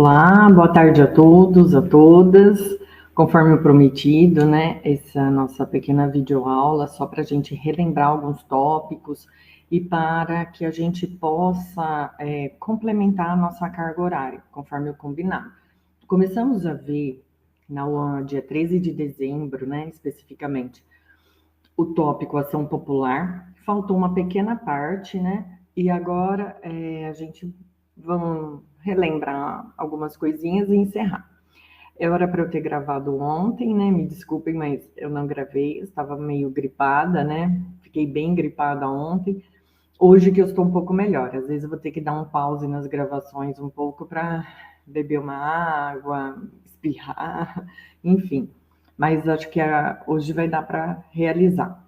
Olá, boa tarde a todos, a todas. Conforme o prometido, né, essa nossa pequena videoaula, só para a gente relembrar alguns tópicos e para que a gente possa complementar a nossa carga horária, conforme o combinado. Começamos a ver, no dia 13 de dezembro, né, especificamente, o tópico ação popular. Faltou uma pequena parte, né, e agora a gente vamos relembrar algumas coisinhas e encerrar. Era para eu ter gravado ontem, né? Me desculpem, mas eu não gravei, eu estava meio gripada, né? Fiquei bem gripada ontem. Hoje que eu estou um pouco melhor, às vezes eu vou ter que dar um pause nas gravações um pouco para beber uma água, espirrar, enfim. Mas acho que hoje vai dar para realizar.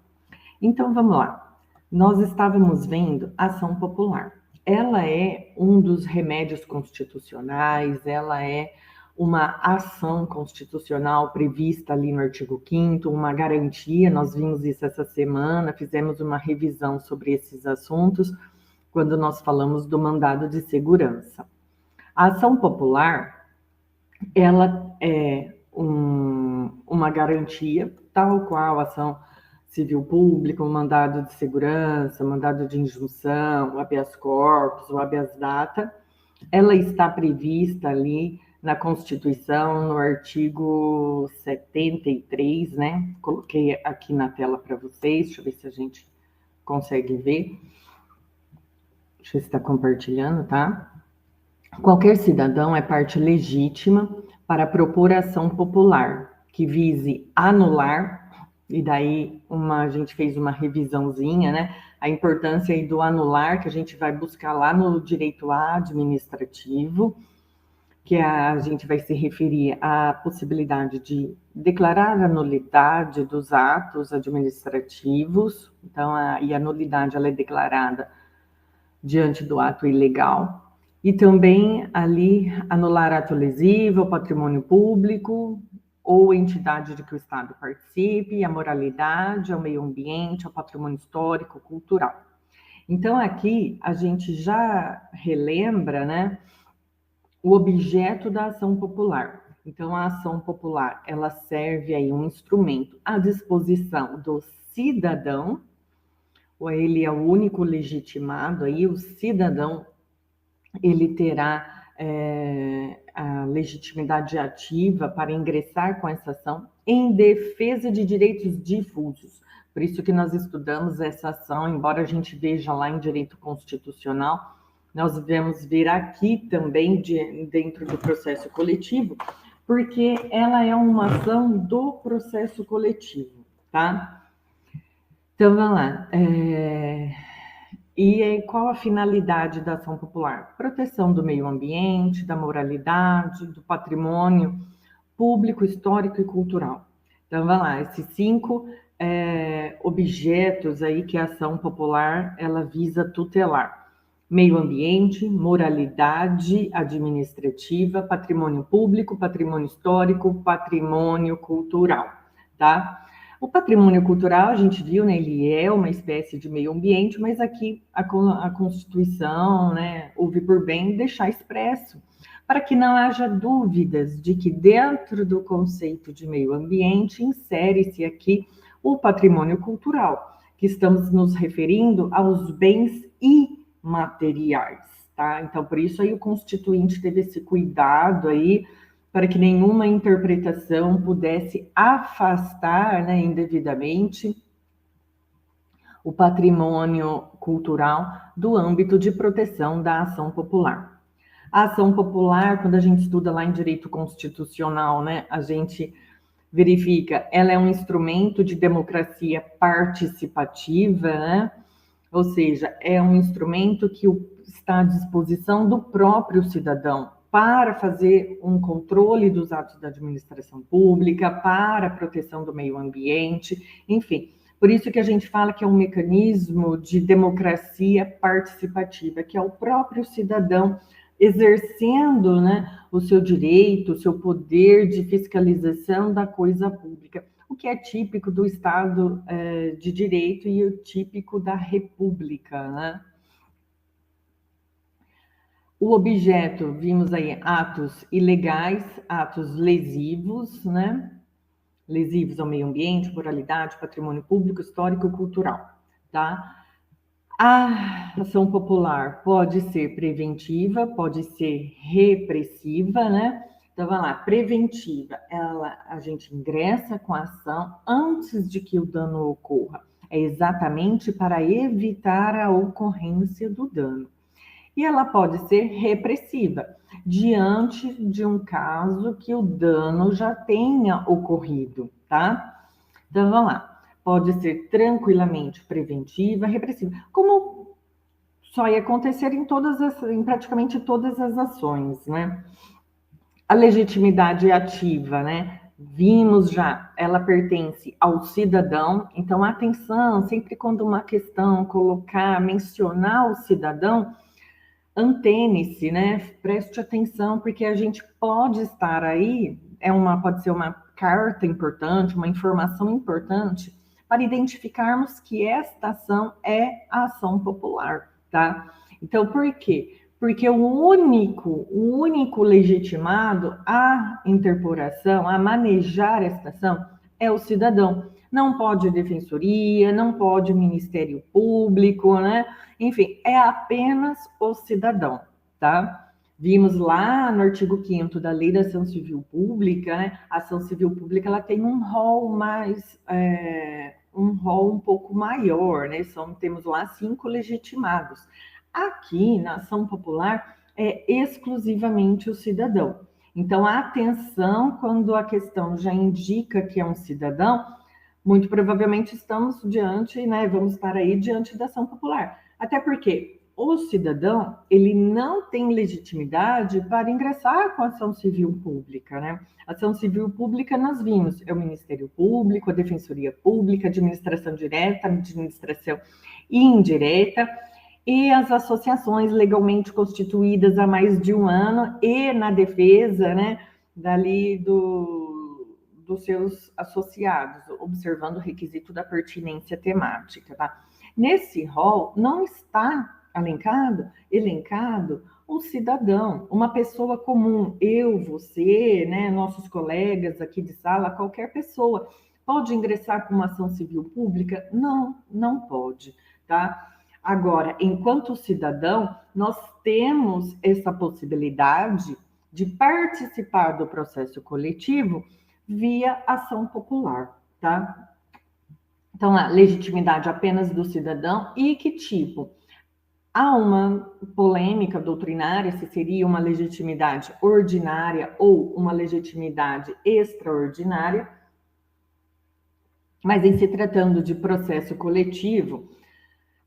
Então vamos lá. Nós estávamos vendo ação popular. Ela é um dos remédios constitucionais, ela é uma ação constitucional prevista ali no artigo 5º, uma garantia. Nós vimos isso essa semana, fizemos uma revisão sobre esses assuntos quando nós falamos do mandado de segurança. A ação popular, ela é uma garantia, tal qual a ação civil pública, o mandado de segurança, o mandado de injunção, o habeas corpus, o habeas data. Ela está prevista ali na Constituição, no artigo 73, né? Coloquei aqui na tela para vocês, deixa eu ver se a gente consegue ver. Deixa eu estar compartilhando, tá? Qualquer cidadão é parte legítima para propor ação popular que vise anular, e daí a gente fez uma revisãozinha, né? A importância aí do anular, que a gente vai buscar lá no direito administrativo, que a gente vai se referir à possibilidade de declarar a nulidade dos atos administrativos. Então, a nulidade ela é declarada diante do ato ilegal. E também ali anular ato lesivo ao patrimônio público ou entidade de que o Estado participe, a moralidade, ao meio ambiente, ao patrimônio histórico, cultural. Então, aqui a gente já relembra, né, o objeto da ação popular. Então, a ação popular, ela serve aí um instrumento à disposição do cidadão, ou ele é o único legitimado, aí o cidadão, ele terá a legitimidade ativa para ingressar com essa ação em defesa de direitos difusos. Por isso que nós estudamos essa ação, embora a gente veja lá em direito constitucional, nós devemos ver aqui também dentro do processo coletivo, porque ela é uma ação do processo coletivo, tá? Então, vamos lá. E qual a finalidade da ação popular? Proteção do meio ambiente, da moralidade, do patrimônio público, histórico e cultural. Então, vamos lá, esses 5 objetos aí que a ação popular ela visa tutelar: meio ambiente, moralidade administrativa, patrimônio público, patrimônio histórico, patrimônio cultural, tá? O patrimônio cultural, a gente viu, né, ele é uma espécie de meio ambiente, mas aqui a Constituição, né, houve por bem deixar expresso, para que não haja dúvidas de que dentro do conceito de meio ambiente insere-se aqui o patrimônio cultural, que estamos nos referindo aos bens imateriais, tá? Então, por isso aí o Constituinte teve esse cuidado aí, para que nenhuma interpretação pudesse afastar, né, indevidamente o patrimônio cultural do âmbito de proteção da ação popular. A ação popular, quando a gente estuda lá em direito constitucional, né, a gente verifica, ela é um instrumento de democracia participativa, né? Ou seja, é um instrumento que está à disposição do próprio cidadão para fazer um controle dos atos da administração pública, para a proteção do meio ambiente, enfim. Por isso que a gente fala que é um mecanismo de democracia participativa, que é o próprio cidadão exercendo, né, o seu direito, o seu poder de fiscalização da coisa pública, o que é típico do Estado de Direito e o típico da República, né? O objeto, vimos aí atos ilegais, atos lesivos, né? Lesivos ao meio ambiente, moralidade, patrimônio público, histórico e cultural, tá? A ação popular pode ser preventiva, pode ser repressiva, né? Então, vai lá, preventiva, a gente ingressa com a ação antes de que o dano ocorra. É exatamente para evitar a ocorrência do dano. E ela pode ser repressiva, diante de um caso que o dano já tenha ocorrido, tá? Então, vamos lá. Pode ser tranquilamente preventiva, repressiva, como só ia acontecer em praticamente todas as ações, né? A legitimidade ativa, né? Vimos já, ela pertence ao cidadão, então atenção, sempre quando uma questão colocar, mencionar o cidadão, antene-se, né? Preste atenção, porque a gente pode estar aí, pode ser uma carta importante, uma informação importante, para identificarmos que esta ação é a ação popular, tá? Então, por quê? Porque o único legitimado à interpolação, a manejar esta ação, é o cidadão. Não pode defensoria, não pode Ministério Público, né? Enfim, é apenas o cidadão, tá? Vimos lá no artigo 5º da Lei da Ação Civil Pública, né? A ação civil pública ela tem um rol um rol um pouco maior, né? Temos lá 5 legitimados. Aqui, na ação popular, é exclusivamente o cidadão. Então, atenção quando a questão já indica que é um cidadão, muito provavelmente estamos diante, né? Vamos estar aí diante da ação popular. Até porque o cidadão, ele não tem legitimidade para ingressar com a ação civil pública, né? A ação civil pública nós vimos, é o Ministério Público, a Defensoria Pública, administração direta, administração indireta, e as associações legalmente constituídas há mais de um ano e na defesa, né, dos seus associados, observando o requisito da pertinência temática, tá? Nesse rol não está elencado um cidadão, uma pessoa comum, eu, você, né, nossos colegas aqui de sala, qualquer pessoa pode ingressar com uma ação civil pública? Não, não pode, tá? Agora, enquanto cidadão, nós temos essa possibilidade de participar do processo coletivo via ação popular, tá? Então, a legitimidade apenas do cidadão e que tipo? Há uma polêmica doutrinária se seria uma legitimidade ordinária ou uma legitimidade extraordinária, mas em se tratando de processo coletivo,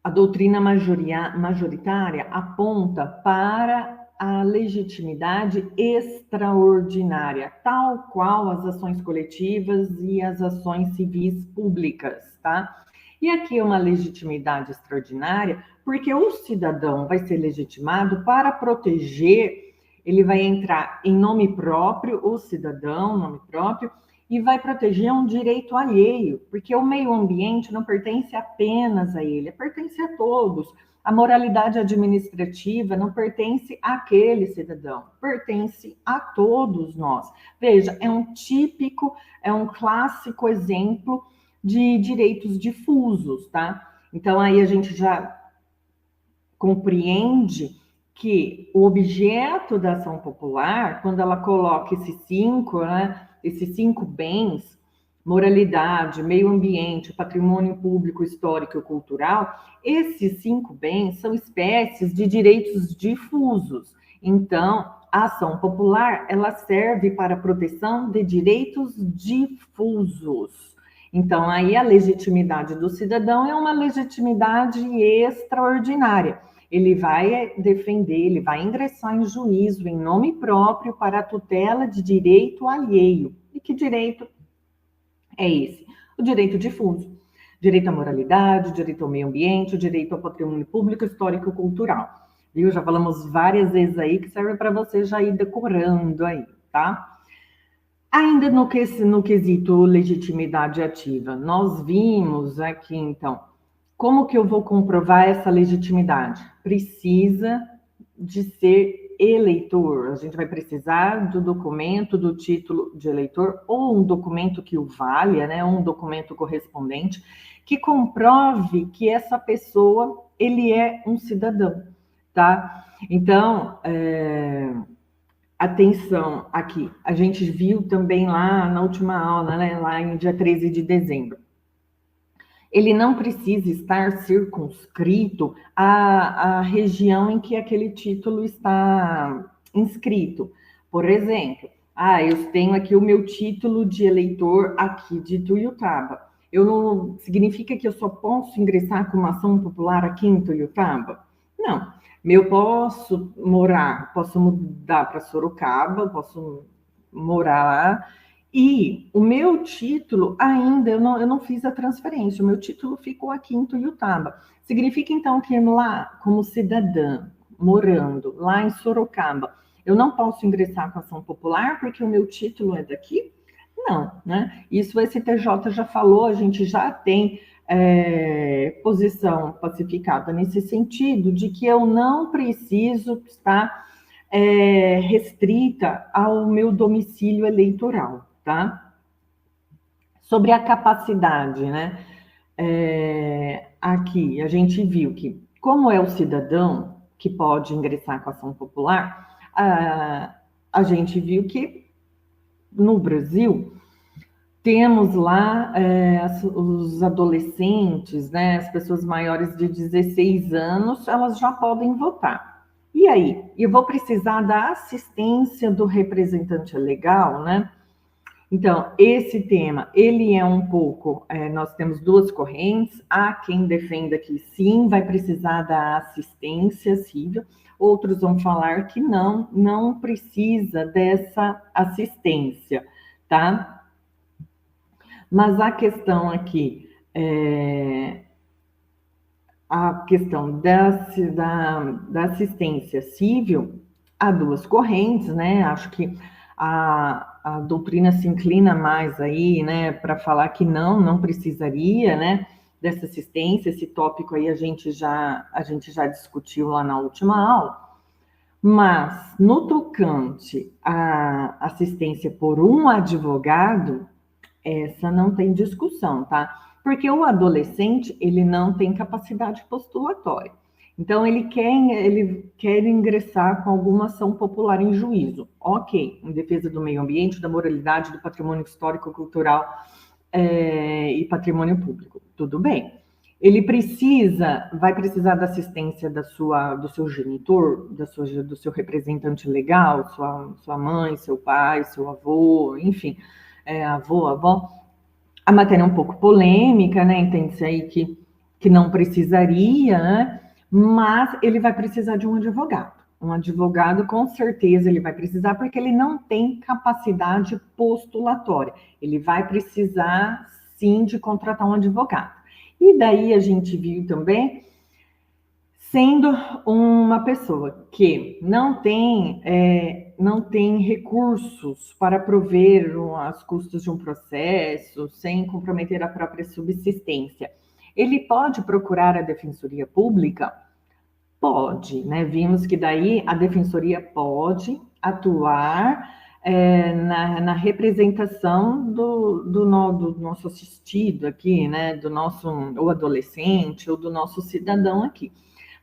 a doutrina majoritária aponta para a legitimidade extraordinária, tal qual as ações coletivas e as ações civis públicas, tá? E aqui é uma legitimidade extraordinária, porque o cidadão vai ser legitimado para proteger, ele vai entrar em nome próprio, o cidadão, nome próprio, e vai proteger um direito alheio, porque o meio ambiente não pertence apenas a ele, pertence a todos. A moralidade administrativa não pertence àquele cidadão, pertence a todos nós. Veja, é um clássico exemplo de direitos difusos, tá? Então, aí a gente já compreende que o objeto da ação popular, quando ela coloca esses 5 bens, moralidade, meio ambiente, patrimônio público, histórico e cultural, esses 5 bens são espécies de direitos difusos. Então, a ação popular, ela serve para a proteção de direitos difusos. Então, aí a legitimidade do cidadão é uma legitimidade extraordinária. Ele vai defender, ele vai ingressar em juízo em nome próprio para a tutela de direito alheio. E que direito é esse? O direito difuso. Direito à moralidade, direito ao meio ambiente, o direito ao patrimônio público, histórico e cultural. Viu? Já falamos várias vezes aí que serve para você já ir decorando aí, tá? Ainda no quesito legitimidade ativa, nós vimos aqui, então, como que eu vou comprovar essa legitimidade? Precisa de ser eleitor. A gente vai precisar do documento, do título de eleitor, ou um documento que o valha, né, um documento correspondente, que comprove que essa pessoa, ele é um cidadão, tá? Então, atenção aqui, a gente viu também lá na última aula, né, lá em dia 13 de dezembro, ele não precisa estar circunscrito à região em que aquele título está inscrito. Por exemplo, eu tenho aqui o meu título de eleitor aqui de Tuiutaba. Significa que eu só posso ingressar com uma ação popular aqui em Tuiutaba? Não. Eu posso mudar para Sorocaba, posso morar lá, e o meu título ainda, eu não fiz a transferência, o meu título ficou aqui em Tuiutaba. Significa, então, que lá, como cidadã, morando lá em Sorocaba, eu não posso ingressar com ação popular porque o meu título é daqui? Não, né? Isso o STJ já falou, a gente já tem posição pacificada nesse sentido, de que eu não preciso estar restrita ao meu domicílio eleitoral, tá? Sobre a capacidade, né? Aqui a gente viu que, como é o cidadão que pode ingressar com a ação popular, a gente viu que no Brasil temos lá os adolescentes, né, as pessoas maiores de 16 anos, elas já podem votar. E aí? Eu vou precisar da assistência do representante legal, né? Então, esse tema, ele é um pouco, nós temos duas correntes, há quem defenda que sim, vai precisar da assistência civil, outros vão falar que não precisa dessa assistência, tá? Mas a questão aqui, a questão da assistência civil, há duas correntes, né? Acho que a doutrina se inclina mais aí, né, para falar que não precisaria, né, dessa assistência. Esse tópico aí a gente já discutiu lá na última aula. Mas, no tocante à assistência por um advogado, essa não tem discussão, tá? Porque o adolescente, ele não tem capacidade postulatória. Então, ele quer ingressar com alguma ação popular em juízo. Ok, em defesa do meio ambiente, da moralidade, do patrimônio histórico, cultural e patrimônio público. Tudo bem. Ele vai precisar da assistência do seu genitor, do seu representante legal, sua mãe, seu pai, seu avô, enfim, avô, avó. A matéria é um pouco polêmica, né? Entende-se aí que não precisaria, né? Mas ele vai precisar de um advogado. Um advogado, com certeza, ele vai precisar, porque ele não tem capacidade postulatória. Ele vai precisar, sim, de contratar um advogado. E daí a gente viu também, sendo uma pessoa que não tem recursos para prover as custas de um processo, sem comprometer a própria subsistência, ele pode procurar a Defensoria Pública? Pode, né? Vimos que daí a Defensoria pode atuar na representação do nosso assistido aqui, né? Do nosso ou adolescente ou do nosso cidadão aqui.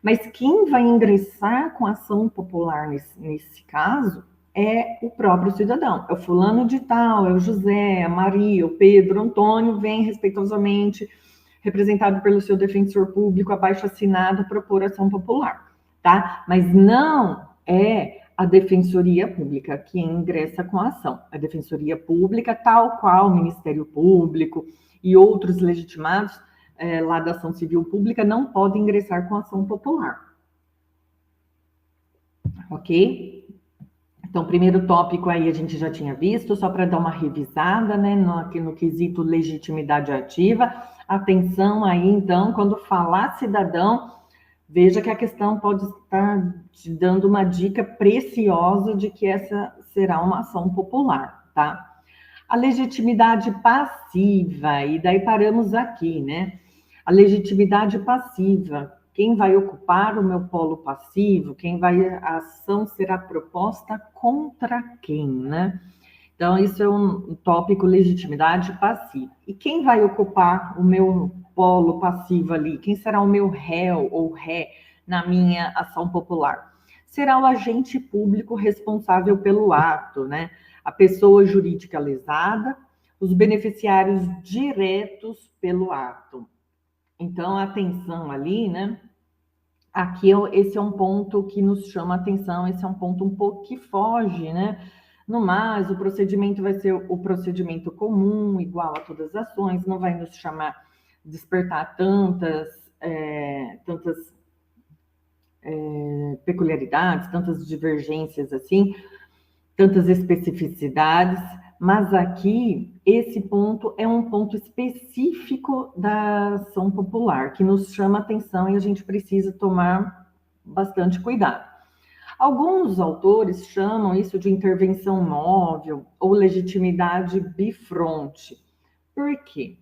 Mas quem vai ingressar com ação popular nesse caso é o próprio cidadão. É o fulano de tal, é o José, a Maria, o Pedro, o Antônio, vem respeitosamente, representado pelo seu defensor público, abaixo-assinado, propor ação popular, tá? Mas não é a Defensoria Pública que ingressa com a ação. A Defensoria Pública, tal qual o Ministério Público e outros legitimados lá da ação civil pública, não podem ingressar com ação popular. Ok? Então, o primeiro tópico aí a gente já tinha visto, só para dar uma revisada, né, no quesito legitimidade ativa. Atenção aí, então, quando falar cidadão, veja que a questão pode estar te dando uma dica preciosa de que essa será uma ação popular, tá? A legitimidade passiva, e daí paramos aqui, né? A legitimidade passiva, Quem vai ocupar o meu polo passivo? A ação será proposta contra quem, né? Então, isso é um tópico legitimidade passiva. E quem vai ocupar o meu polo passivo ali? Quem será o meu réu ou ré na minha ação popular? Será o agente público responsável pelo ato, né? A pessoa jurídica lesada, os beneficiários diretos pelo ato. Então, a atenção ali, né? Aqui, esse é um ponto que nos chama a atenção, esse é um ponto um pouco que foge, né? No mais, o procedimento vai ser o procedimento comum, igual a todas as ações, não vai nos chamar, despertar tantas peculiaridades, tantas divergências assim, tantas especificidades, mas aqui esse ponto é um ponto específico da ação popular que nos chama atenção e a gente precisa tomar bastante cuidado. Alguns autores chamam isso de intervenção móvel ou legitimidade bifronte. Por quê?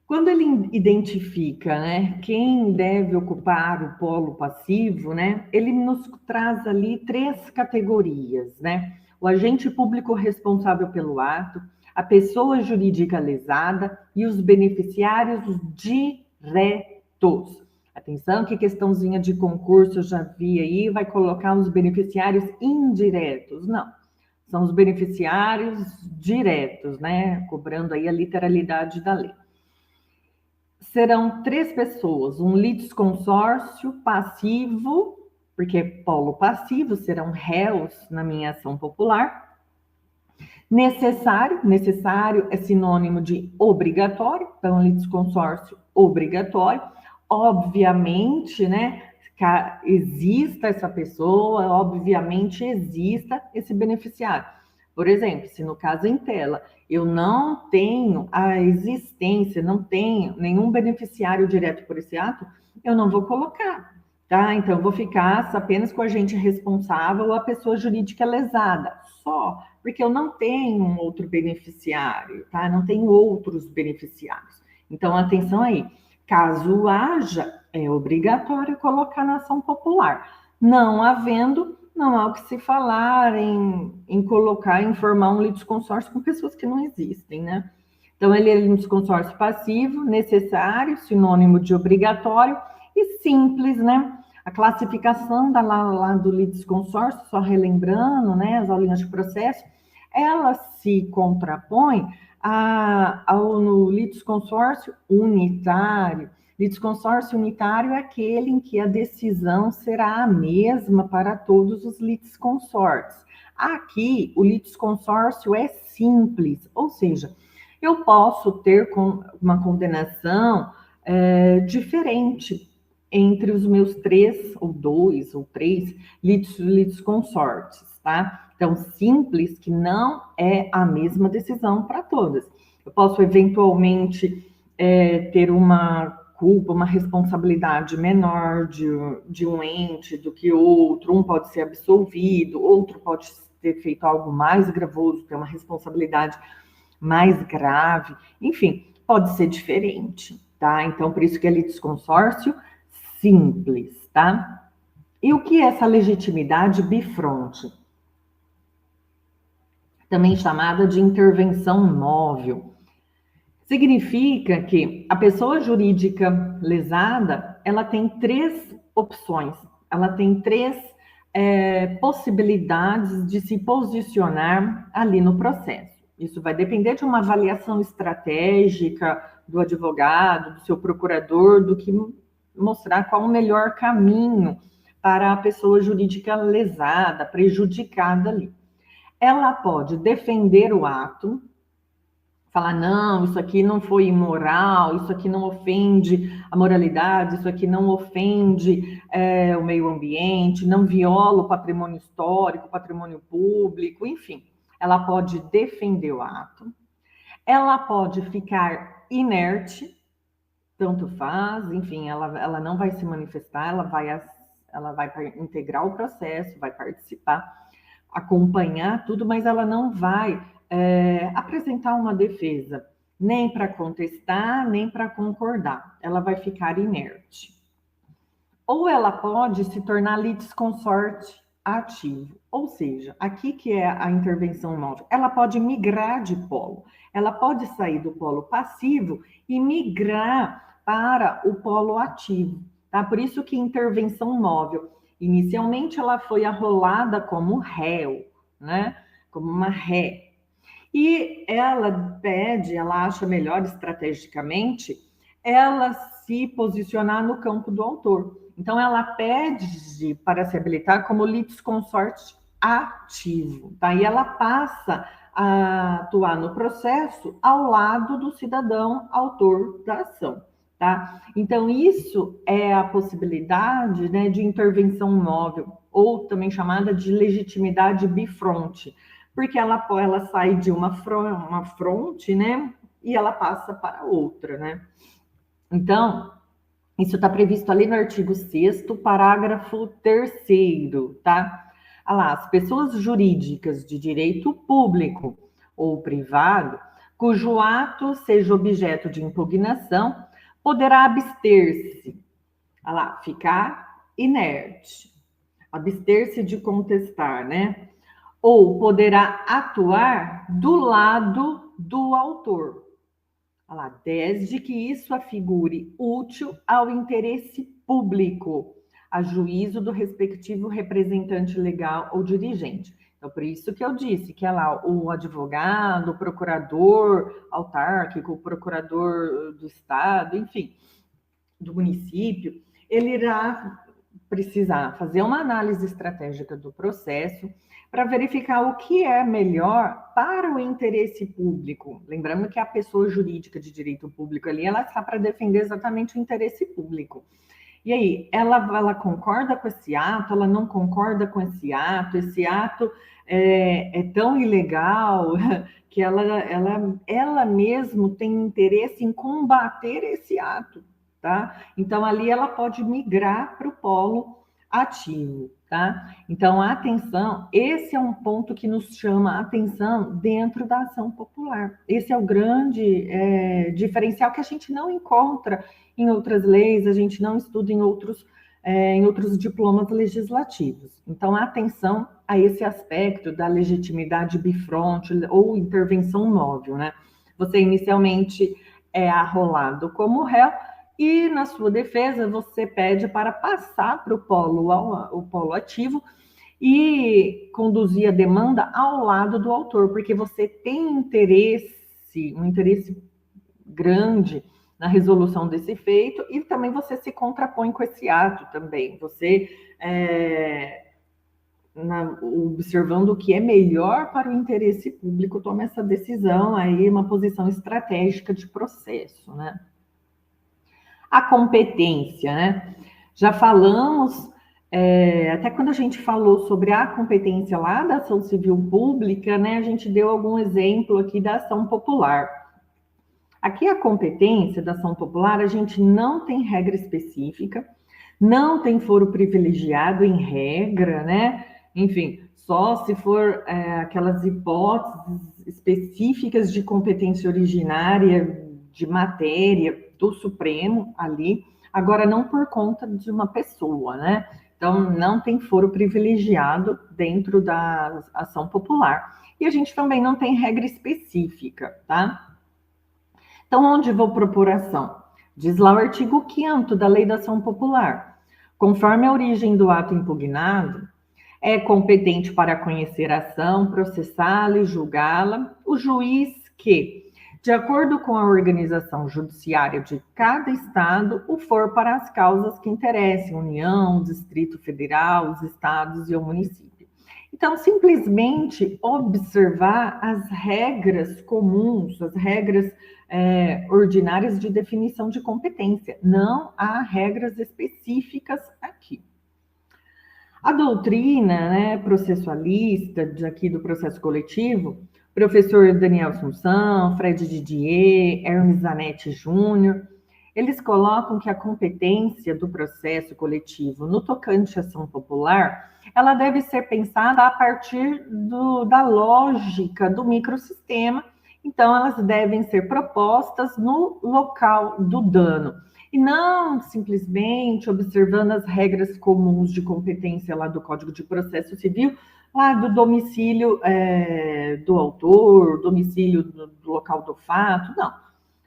Quando ele identifica, né, quem deve ocupar o polo passivo, né, ele nos traz ali três categorias, né? O agente público responsável pelo ato, a pessoa jurídica lesada e os beneficiários diretos. Atenção, que questãozinha de concurso eu já vi aí, vai colocar os beneficiários indiretos. Não, são os beneficiários diretos, né? Cobrando aí a literalidade da lei. Serão três pessoas, um litisconsórcio passivo, porque polo passivo, serão réus na minha ação popular. Necessário é sinônimo de obrigatório, então litisconsórcio obrigatório. Obviamente, né, exista essa pessoa, obviamente exista esse beneficiário. Por exemplo, se no caso em tela eu não tenho a existência, não tenho nenhum beneficiário direto por esse ato, eu não vou colocar, tá? Então, eu vou ficar apenas com o agente responsável ou a pessoa jurídica lesada, só, porque eu não tenho um outro beneficiário, tá? Não tenho outros beneficiários. Então, atenção aí, caso haja, é obrigatório colocar na ação popular. Não havendo, não há o que se falar em colocar, em formar um litisconsórcio com pessoas que não existem, né? Então, ele é litisconsórcio passivo, necessário, sinônimo de obrigatório, e simples, né? A classificação lá do litisconsórcio, só relembrando, né, as aulinhas de processo, ela se contrapõe no litisconsórcio unitário. Litisconsórcio unitário é aquele em que a decisão será a mesma para todos os litisconsórcios. Aqui, o litisconsórcio é simples, ou seja, eu posso ter uma condenação diferente entre os meus três, ou dois, ou três litisconsortes, tá? Então, simples, que não é a mesma decisão para todas. Eu posso, eventualmente, ter uma culpa, uma responsabilidade menor de um ente do que outro, um pode ser absolvido, outro pode ter feito algo mais gravoso, ter uma responsabilidade mais grave, enfim, pode ser diferente, tá? Então, por isso que é litisconsórcio simples, tá? E o que é essa legitimidade bifronte? Também chamada de intervenção móvel. Significa que a pessoa jurídica lesada, ela tem três opções, ela tem três possibilidades de se posicionar ali no processo. Isso vai depender de uma avaliação estratégica do advogado, do seu procurador, do que mostrar qual o melhor caminho para a pessoa jurídica lesada, prejudicada ali. Ela pode defender o ato, falar, não, isso aqui não foi imoral, isso aqui não ofende a moralidade, isso aqui não ofende o meio ambiente, não viola o patrimônio histórico, o patrimônio público, enfim. Ela pode defender o ato, ela pode ficar inerte, tanto faz, enfim, ela não vai se manifestar, ela vai integrar o processo, vai participar, acompanhar tudo, mas ela não vai apresentar uma defesa, nem para contestar, nem para concordar. Ela vai ficar inerte. ou ela pode se tornar litisconsorte ativo. Ou seja, aqui que é a intervenção móvel, ela pode migrar de polo. Ela pode sair do polo passivo e migrar para o polo ativo, tá? Por isso que intervenção móvel, inicialmente ela foi arrolada como réu, né? Como uma ré. E ela pede, ela acha melhor estrategicamente, ela se posicionar no campo do autor. Então, ela pede para se habilitar como litisconsorte ativo. Daí ela passa a atuar no processo ao lado do cidadão autor da ação. Tá? Então, isso é a possibilidade, né, de intervenção móvel, ou também chamada de legitimidade bifronte, porque ela sai de uma fronte, né, e ela passa para outra, né? Então, isso está previsto ali no artigo 6º, parágrafo 3º, tá? Olha lá, as pessoas jurídicas de direito público ou privado, cujo ato seja objeto de impugnação, poderá abster-se, olha lá, ficar inerte, abster-se de contestar, né? Ou poderá atuar do lado do autor. Olha lá, desde que isso afigure útil ao interesse público, a juízo do respectivo representante legal ou dirigente. Então, por isso que eu disse que lá, o advogado, o procurador autárquico, o procurador do estado, enfim, do município, ele irá precisar fazer uma análise estratégica do processo para verificar o que é melhor para o interesse público. Lembrando que a pessoa jurídica de direito público ali, ela está para defender exatamente o interesse público. E aí, ela concorda com esse ato, ela não concorda com esse ato é tão ilegal que ela mesmo tem interesse em combater esse ato, tá? Então, ali ela pode migrar para o polo ativo, tá? Então, atenção, esse é um ponto que nos chama a atenção dentro da ação popular. Esse é o grande diferencial que a gente não encontra em outras leis, a gente não estuda em outros diplomas legislativos. Então, atenção a esse aspecto da legitimidade bifronte ou intervenção móvel, né? Você inicialmente é arrolado como réu e, na sua defesa, você pede para passar para o polo ativo e conduzir a demanda ao lado do autor, porque você tem um interesse grande na resolução desse feito, e também você se contrapõe com esse ato também. Você, observando o que é melhor para o interesse público, toma essa decisão, aí uma posição estratégica de processo, né? A competência, né? Já falamos, até quando a gente falou sobre a competência lá da ação civil pública, né? A gente deu algum exemplo aqui da ação popular. Aqui a competência da ação popular, a gente não tem regra específica, não tem foro privilegiado em regra, né? Enfim, só se for aquelas hipóteses específicas de competência originária de matéria do Supremo ali, agora não por conta de uma pessoa, né? Então, não tem foro privilegiado dentro da ação popular. E a gente também não tem regra específica, tá? Então, onde vou propor ação? Diz lá o artigo 5º da Lei da Ação Popular. Conforme a origem do ato impugnado, é competente para conhecer a ação, processá-la e julgá-la o juiz que, de acordo com a organização judiciária de cada estado, o for para as causas que interessem, União, Distrito Federal, os estados e o município. Então, simplesmente observar as regras comuns, as regras ordinárias de definição de competência. Não há regras específicas aqui. A doutrina, né, processualista aqui do processo coletivo, professor Daniel Assunção, Fred Didier, Hermes Zanetti Júnior, eles colocam que a competência do processo coletivo no tocante à ação popular, ela deve ser pensada a partir da lógica do microsistema então elas devem ser propostas no local do dano, e não simplesmente observando as regras comuns de competência lá do Código de Processo Civil, lá do domicílio do autor, domicílio do local do fato, não.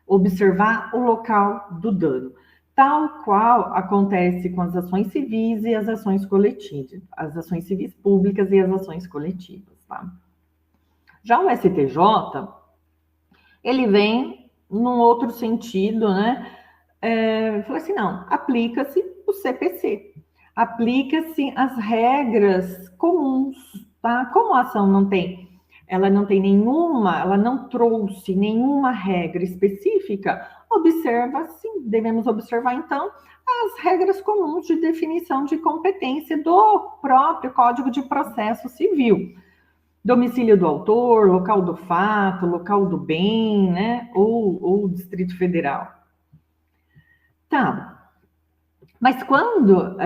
Observar o local do dano, tal qual acontece com as ações civis e as ações coletivas, as ações civis públicas e as ações coletivas, tá? Já o STJ, ele vem num outro sentido, né? Fala assim, não, aplica-se o CPC, aplica-se as regras comuns, tá? Como a ação ela não tem nenhuma, ela não trouxe nenhuma regra específica, devemos observar então as regras comuns de definição de competência do próprio Código de Processo Civil. Domicílio do autor, local do fato, local do bem, né? Ou Distrito Federal. Tá, mas quando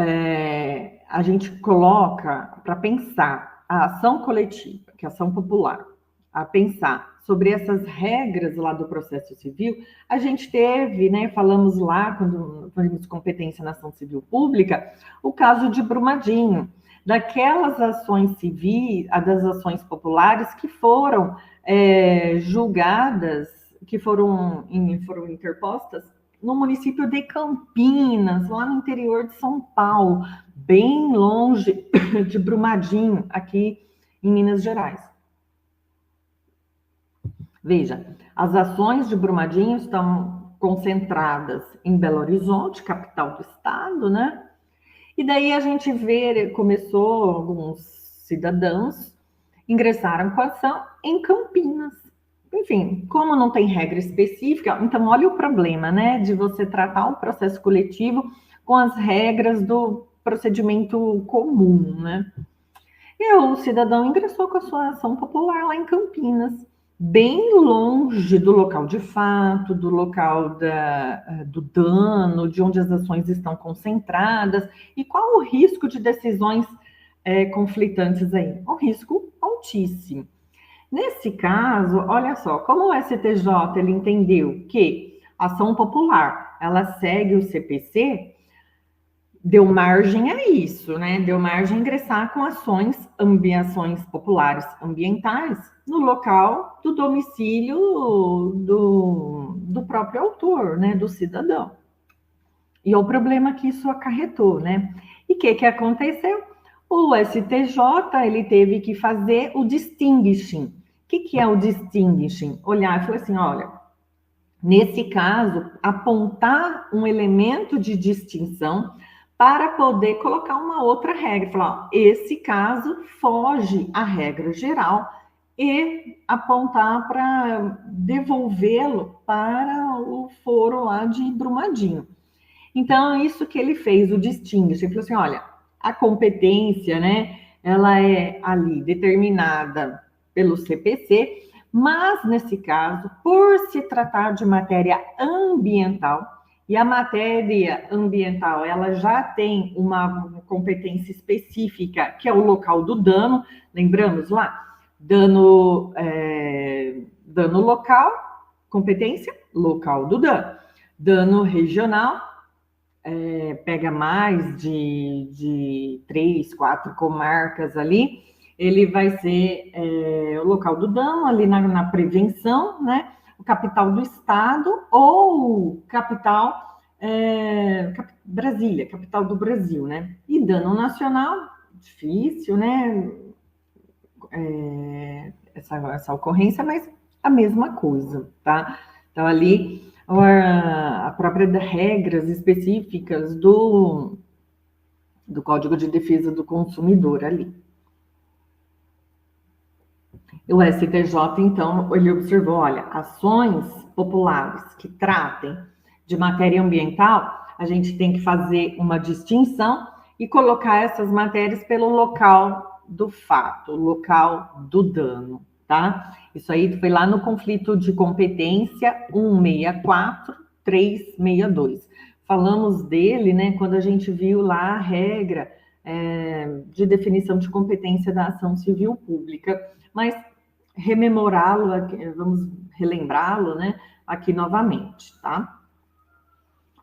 a gente coloca para pensar a ação coletiva, que é a ação popular, a pensar sobre essas regras lá do processo civil, a gente teve, né, falamos lá, quando falamos competência na ação civil pública, o caso de Brumadinho, daquelas ações civis, das ações populares que foram julgadas, que foram interpostas no município de Campinas, lá no interior de São Paulo, bem longe de Brumadinho, aqui em Minas Gerais. Veja, as ações de Brumadinho estão concentradas em Belo Horizonte, capital do estado, né? E daí a gente começou alguns cidadãos ingressaram com a ação em Campinas. Enfim, como não tem regra específica, então olha o problema, né, de você tratar o processo coletivo com as regras do procedimento comum, né? E o cidadão ingressou com a sua ação popular lá em Campinas, bem longe do local de fato, do local do dano, de onde as ações estão concentradas, e qual o risco de decisões conflitantes aí? Um risco altíssimo. Nesse caso, olha só, como o STJ ele entendeu que a ação popular ela segue o CPC, deu margem a isso, né? Deu margem a ingressar com ações populares ambientais no local do domicílio do próprio autor, né? Do cidadão. E o problema que isso acarretou, né? E o que aconteceu? O STJ ele teve que fazer o distinguishing. O que é o distinguishing? Olhar e falar assim, olha, nesse caso, apontar um elemento de distinção para poder colocar uma outra regra. Falar, ó, esse caso foge à regra geral e apontar para devolvê-lo para o foro lá de Brumadinho. Então, isso que ele fez, o distinguishing. Ele falou assim, olha, a competência, né, ela é ali determinada pelo CPC, mas nesse caso, por se tratar de matéria ambiental, e a matéria ambiental, ela já tem uma competência específica, que é o local do dano, lembramos lá? Dano local, competência, local do dano. Dano regional, pega mais de 3, 4 comarcas ali, ele vai ser o local do dano ali na prevenção, né? O capital do estado ou capital Brasília, capital do Brasil, né? E dano nacional, difícil, né? Essa ocorrência, mas a mesma coisa, tá? Então ali a própria regras específicas do Código de Defesa do Consumidor ali. O STJ, então, ele observou, olha, ações populares que tratem de matéria ambiental, a gente tem que fazer uma distinção e colocar essas matérias pelo local do fato, local do dano, tá? Isso aí foi lá no conflito de competência 164-362. Falamos dele, né, quando a gente viu lá a regra de definição de competência da ação civil pública, mas rememorá-lo, vamos relembrá-lo, né, aqui novamente, tá?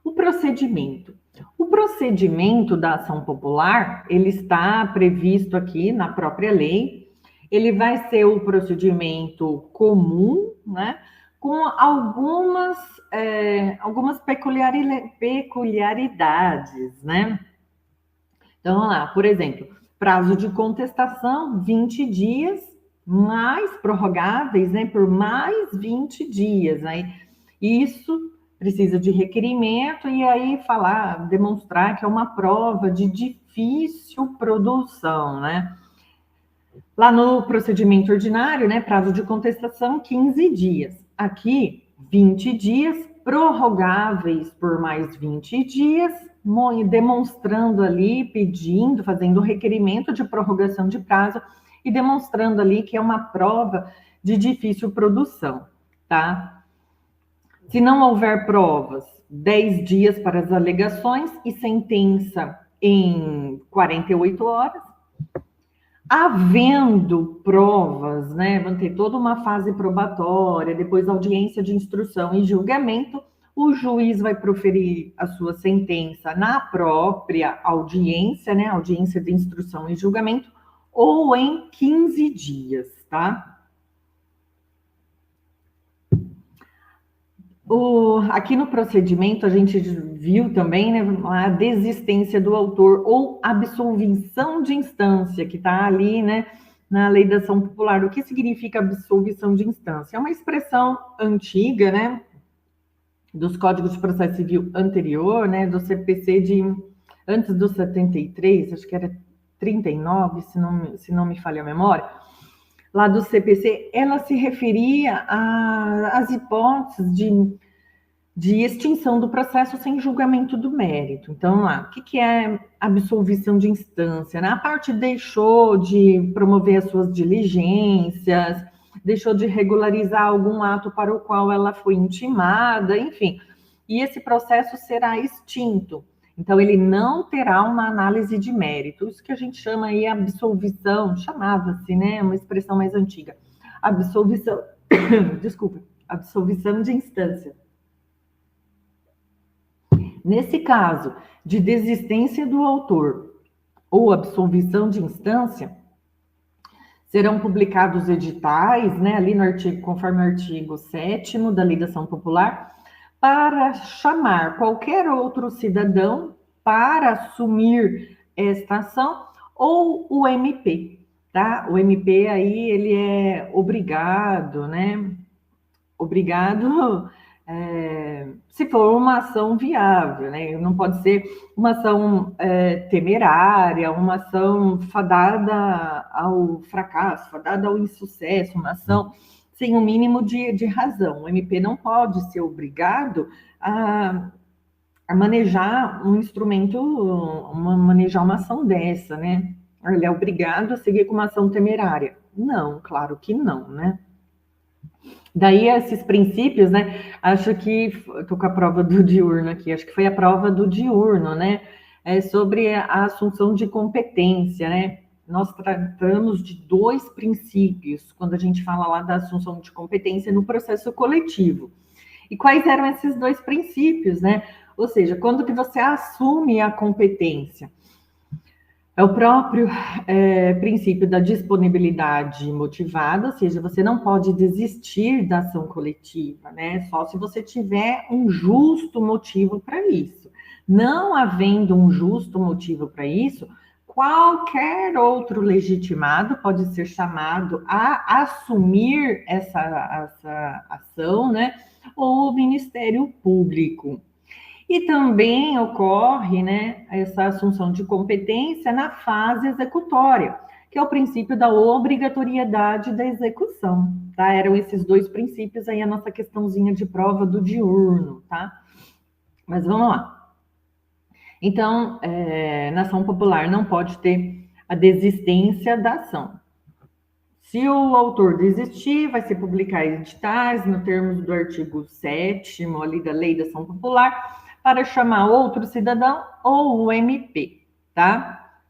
O procedimento. O procedimento da ação popular, ele está previsto aqui na própria lei. Ele vai ser o procedimento comum, né, com algumas peculiaridades, né? Então, vamos lá, por exemplo, prazo de contestação, 20 dias, mais prorrogáveis, né, por mais 20 dias. Aí, isso precisa de requerimento e aí demonstrar que é uma prova de difícil produção, né? Lá no procedimento ordinário, né, prazo de contestação, 15 dias. Aqui, 20 dias, prorrogáveis por mais 20 dias, demonstrando ali, pedindo, fazendo o requerimento de prorrogação de prazo e demonstrando ali que é uma prova de difícil produção, tá? Se não houver provas, 10 dias para as alegações e sentença em 48 horas. Havendo provas, né, vão ter toda uma fase probatória, depois audiência de instrução e julgamento, o juiz vai proferir a sua sentença na própria audiência, né, audiência de instrução e julgamento, ou em 15 dias, tá? Aqui no procedimento, a gente viu também, né, a desistência do autor ou absolvição de instância, que está ali, né, na lei da ação popular. O que significa absolvição de instância? É uma expressão antiga, né, dos códigos de processo civil anterior, né, do CPC antes do 73, acho que era 39, se não me falha a memória. Lá do CPC, ela se referia às hipóteses de extinção do processo sem julgamento do mérito. Então, lá, o que é absolvição de instância? Né? A parte deixou de promover as suas diligências, deixou de regularizar algum ato para o qual ela foi intimada, enfim. E esse processo será extinto. Então, ele não terá uma análise de mérito. Isso que a gente chama aí absolvição, chamava-se, né? Uma expressão mais antiga. Absolvição, desculpa, absolvição de instância. Nesse caso de desistência do autor ou absolvição de instância, serão publicados editais, né, ali no artigo, conforme o artigo 7º da Lei da Ação Popular, para chamar qualquer outro cidadão para assumir esta ação, ou o MP, tá? O MP aí, ele é obrigado, né? Obrigado, se for uma ação viável, né? Não pode ser uma ação temerária, uma ação fadada ao fracasso, fadada ao insucesso, uma ação sem o mínimo de razão. O MP não pode ser obrigado a manejar um instrumento, manejar uma ação dessa, né? Ele é obrigado a seguir com uma ação temerária. Não, claro que não, né? Daí esses princípios, né? Acho que estou com a prova do diurno aqui, acho que foi a prova do diurno, né? Sobre a assunção de competência, né? Nós tratamos de 2 princípios quando a gente fala lá da assunção de competência no processo coletivo. E quais eram esses 2 princípios, né? Ou seja, quando que você assume a competência? É o próprio princípio da disponibilidade motivada, ou seja, você não pode desistir da ação coletiva, né? Só se você tiver um justo motivo para isso. Não havendo um justo motivo para isso, qualquer outro legitimado pode ser chamado a assumir essa ação, né? Ou o Ministério Público. E também ocorre, né, essa assunção de competência na fase executória, que é o princípio da obrigatoriedade da execução, tá? Eram esses 2 princípios aí a nossa questãozinha de prova do diurno, tá? Mas vamos lá. Então, na ação popular não pode ter a desistência da ação. Se o autor desistir, vai ser publicar editais no termos do artigo 7º ali da Lei da Ação Popular, para chamar outro cidadão ou o MP, tá?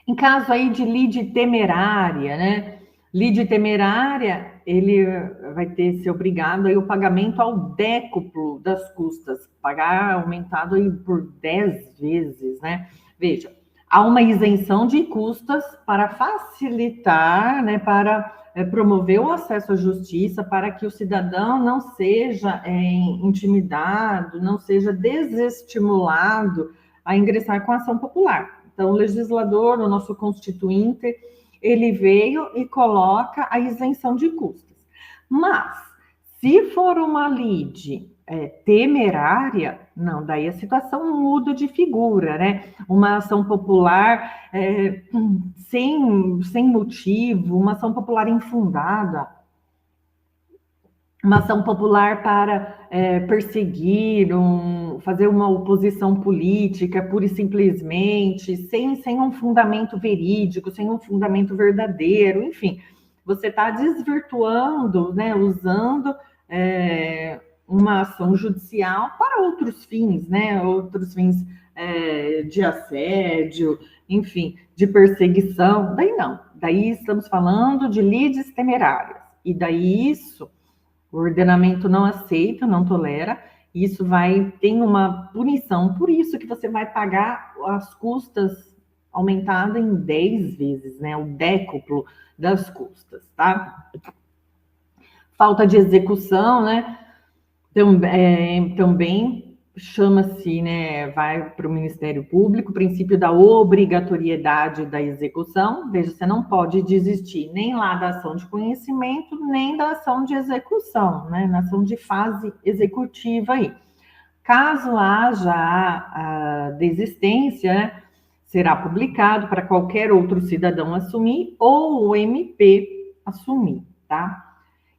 Em caso aí de lide temerária, né? Lide temerária, ele vai ter ser obrigado aí o pagamento ao décuplo das custas, pagar aumentado aí por 10 vezes, né? Veja, há uma isenção de custas para facilitar, né, para promover o acesso à justiça, para que o cidadão não seja intimidado, não seja desestimulado a ingressar com a ação popular. Então, o legislador, o nosso constituinte, ele veio e coloca a isenção de custos. Mas, se for uma lide temerária, não, daí a situação muda de figura, né? Uma ação popular sem motivo, uma ação popular infundada, uma ação popular para perseguir, fazer uma oposição política, pura e simplesmente, sem um fundamento verídico, sem um fundamento verdadeiro, enfim, você está desvirtuando, né, usando uma ação judicial para outros fins, né, outros fins de assédio, enfim, de perseguição, daí não, daí estamos falando de lides temerárias, e daí isso o ordenamento não aceita, não tolera, e isso tem uma punição, por isso que você vai pagar as custas aumentada em 10 vezes, né? O décuplo das custas, tá? Falta de execução, né? Também chama-se, né, vai para o Ministério Público, o princípio da obrigatoriedade da execução. Veja, você não pode desistir nem lá da ação de conhecimento, nem da ação de execução, né, na ação de fase executiva aí. Caso haja a desistência, né, será publicado para qualquer outro cidadão assumir ou o MP assumir, tá?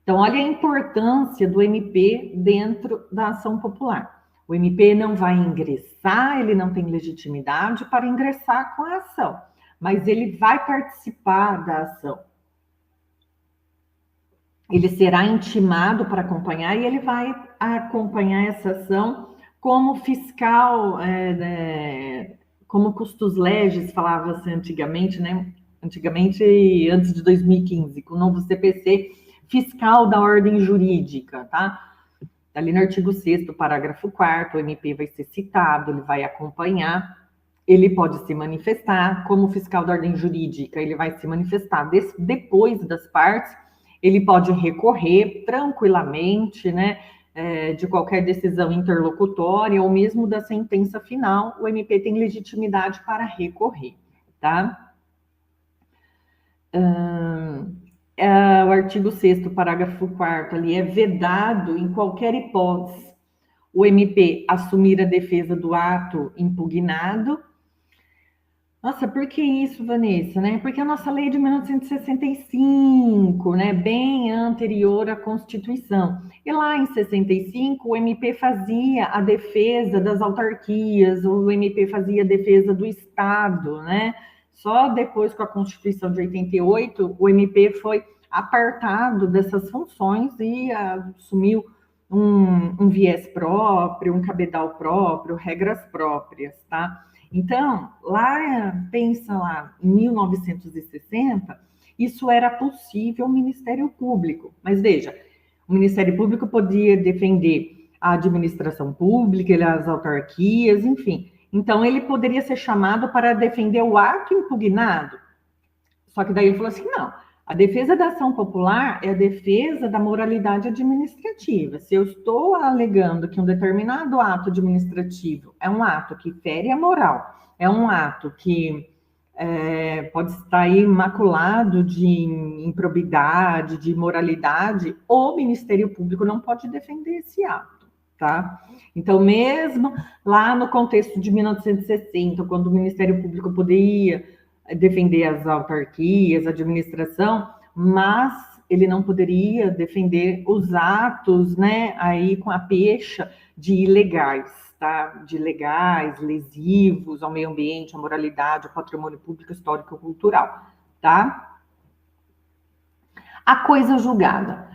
Então, olha a importância do MP dentro da ação popular. O MP não vai ingressar, ele não tem legitimidade para ingressar com a ação, mas ele vai participar da ação. Ele será intimado para acompanhar e ele vai acompanhar essa ação como fiscal, como custos legis, falava-se antigamente, né? Antigamente, antes de 2015, com o novo CPC, fiscal da ordem jurídica, tá? Ali no artigo 6º, parágrafo 4º, o MP vai ser citado, ele vai acompanhar, ele pode se manifestar como fiscal da ordem jurídica, ele vai se manifestar depois das partes, ele pode recorrer tranquilamente, né, de qualquer decisão interlocutória ou mesmo da sentença final, o MP tem legitimidade para recorrer, tá? O artigo 6º, parágrafo 4º, ali é vedado em qualquer hipótese o MP assumir a defesa do ato impugnado. Nossa, por que isso, Vanessa? Né? Porque a nossa lei é de 1965, né? Bem anterior à Constituição. E lá em 65, o MP fazia a defesa das autarquias, o MP fazia a defesa do Estado, né? Só depois, com a Constituição de 88, o MP foi apartado dessas funções e assumiu um viés próprio, um cabedal próprio, regras próprias, tá? Então, pensa lá, em 1960, isso era possível o Ministério Público. Mas veja, o Ministério Público podia defender a administração pública, as autarquias, enfim. Então, ele poderia ser chamado para defender o ato impugnado. Só que daí ele falou assim, não, a defesa da ação popular é a defesa da moralidade administrativa. Se eu estou alegando que um determinado ato administrativo é um ato que fere a moral, é um ato que pode estar aí maculado de improbidade, de imoralidade, o Ministério Público não pode defender esse ato. Tá? Então, mesmo lá no contexto de 1960, quando o Ministério Público poderia defender as autarquias, a administração, mas ele não poderia defender os atos, né, aí com a pecha de ilegais, tá? De ilegais, lesivos ao meio ambiente, à moralidade, ao patrimônio público, histórico e cultural, tá? A coisa julgada.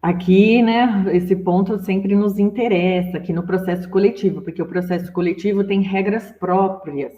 Aqui, né, esse ponto sempre nos interessa, aqui no processo coletivo, porque o processo coletivo tem regras próprias,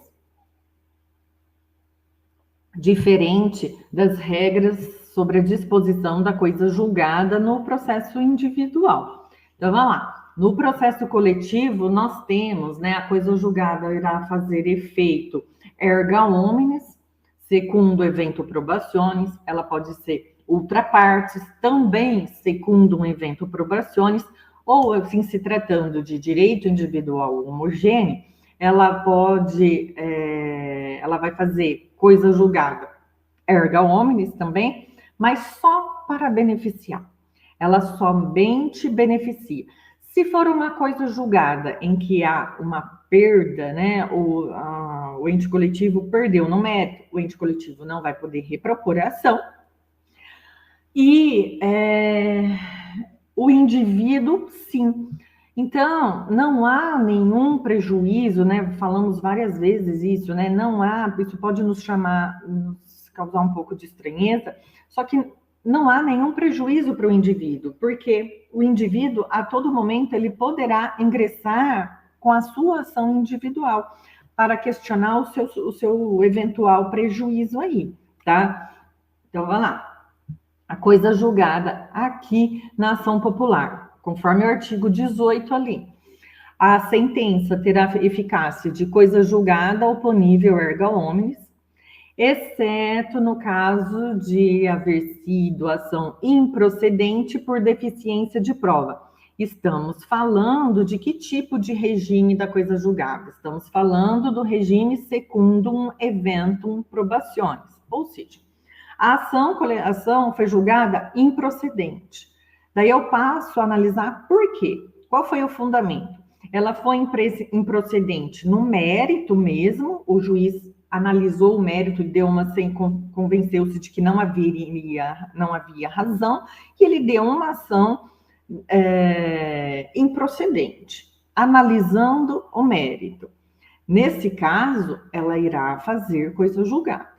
diferente das regras sobre a disposição da coisa julgada no processo individual. Então, vamos lá. No processo coletivo, nós temos, né, a coisa julgada irá fazer efeito erga omnes, segundo evento probationis, ela pode ser ultra partes, também segundo um evento probationis, ou assim, se tratando de direito individual homogêneo, ela vai fazer coisa julgada erga omnes também, mas só para beneficiar. Ela somente beneficia. Se for uma coisa julgada em que há uma perda, né, o ente coletivo perdeu no mérito, o ente coletivo não vai poder repropor a ação, e o indivíduo, sim. Então, não há nenhum prejuízo, né? Falamos várias vezes isso, né? Não há, isso pode nos causar um pouco de estranheza, só que não há nenhum prejuízo para o indivíduo, porque o indivíduo, a todo momento, ele poderá ingressar com a sua ação individual para questionar o seu eventual prejuízo aí, tá? Então, vamos lá. A coisa julgada aqui na ação popular, conforme o artigo 18 ali. A sentença terá eficácia de coisa julgada oponível erga omnes, exceto no caso de haver sido ação improcedente por deficiência de prova. Estamos falando de que tipo de regime da coisa julgada? Estamos falando do regime secundum eventum probationis, ou seja, a ação foi julgada improcedente. Daí eu passo a analisar por quê. Qual foi o fundamento? Ela foi improcedente no mérito mesmo, o juiz analisou o mérito e convenceu-se de que não havia razão, e ele deu uma ação improcedente, analisando o mérito. Nesse caso, ela irá fazer coisa julgada.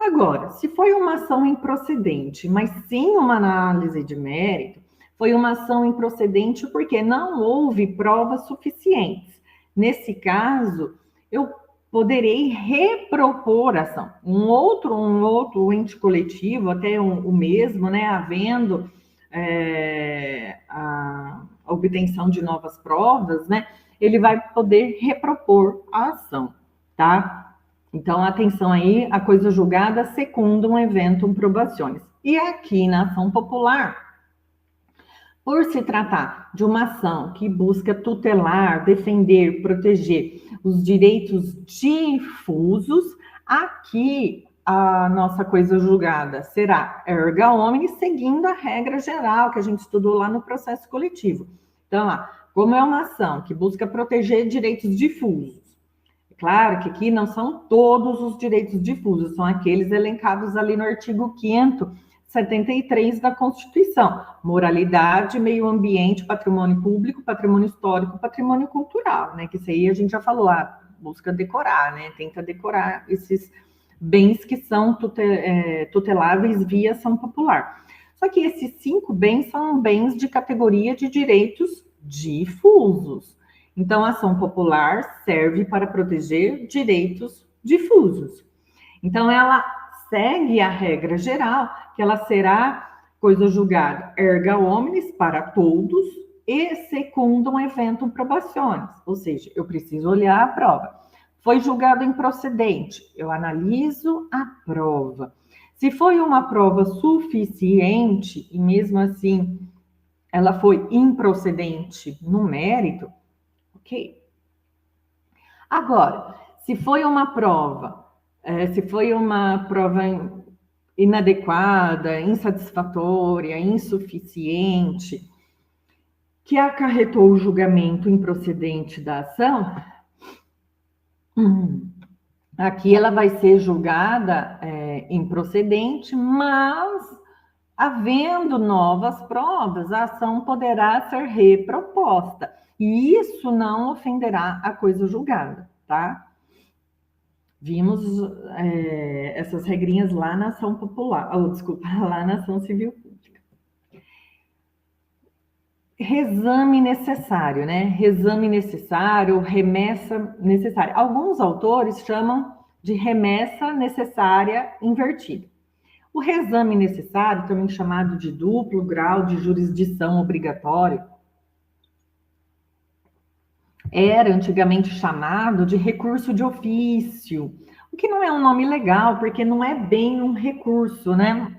Agora, se foi uma ação improcedente, mas sim uma análise de mérito, foi uma ação improcedente porque não houve provas suficientes. Nesse caso, eu poderei repropor a ação. Um outro ente coletivo, até o mesmo, né, havendo a obtenção de novas provas, né, ele vai poder repropor a ação, tá? Então, atenção aí, a coisa julgada secundum eventum probationis. E aqui na ação popular, por se tratar de uma ação que busca tutelar, defender, proteger os direitos difusos, aqui a nossa coisa julgada será erga omnes, seguindo a regra geral que a gente estudou lá no processo coletivo. Então, como é uma ação que busca proteger direitos difusos, claro que aqui não são todos os direitos difusos, são aqueles elencados ali no artigo 5º, 73 da Constituição. Moralidade, meio ambiente, patrimônio público, patrimônio histórico, patrimônio cultural, né? Que isso aí a gente já falou, busca decorar, né? Tenta decorar esses bens que são tuteláveis via ação popular. Só que esses 5 bens são bens de categoria de direitos difusos. Então, a ação popular serve para proteger direitos difusos. Então, ela segue a regra geral, que ela será coisa julgada erga omnes para todos e secundum eventum probationis. Ou seja, eu preciso olhar a prova. Foi julgado improcedente, eu analiso a prova. Se foi uma prova suficiente, e mesmo assim ela foi improcedente no mérito, ok. Agora, se foi uma prova inadequada, insatisfatória, insuficiente, que acarretou o julgamento improcedente da ação, aqui ela vai ser julgada improcedente, mas havendo novas provas, a ação poderá ser reproposta. E isso não ofenderá a coisa julgada, tá? Vimos essas regrinhas lá na ação popular, lá na ação civil pública. Reexame necessário, né? Reexame necessário, remessa necessária. Alguns autores chamam de remessa necessária invertida. O reexame necessário, também chamado de duplo grau de jurisdição obrigatório, era antigamente chamado de recurso de ofício, o que não é um nome legal, porque não é bem um recurso, né?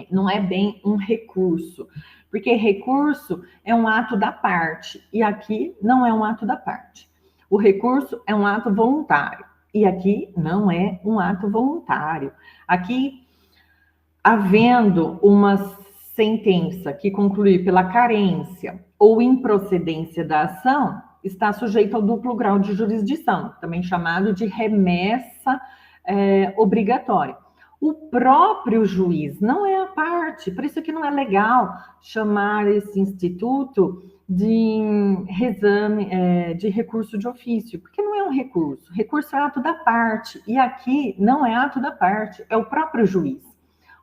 Não é bem um recurso, porque recurso é um ato da parte, e aqui não é um ato da parte. O recurso é um ato voluntário, e aqui não é um ato voluntário. Aqui, havendo uma sentença que conclui pela carência ou improcedência da ação, está sujeito ao duplo grau de jurisdição, também chamado de remessa obrigatória. O próprio juiz não é a parte, por isso que não é legal chamar esse instituto de reexame, de recurso de ofício, porque não é um recurso. Recurso é ato da parte, e aqui não é ato da parte, é o próprio juiz.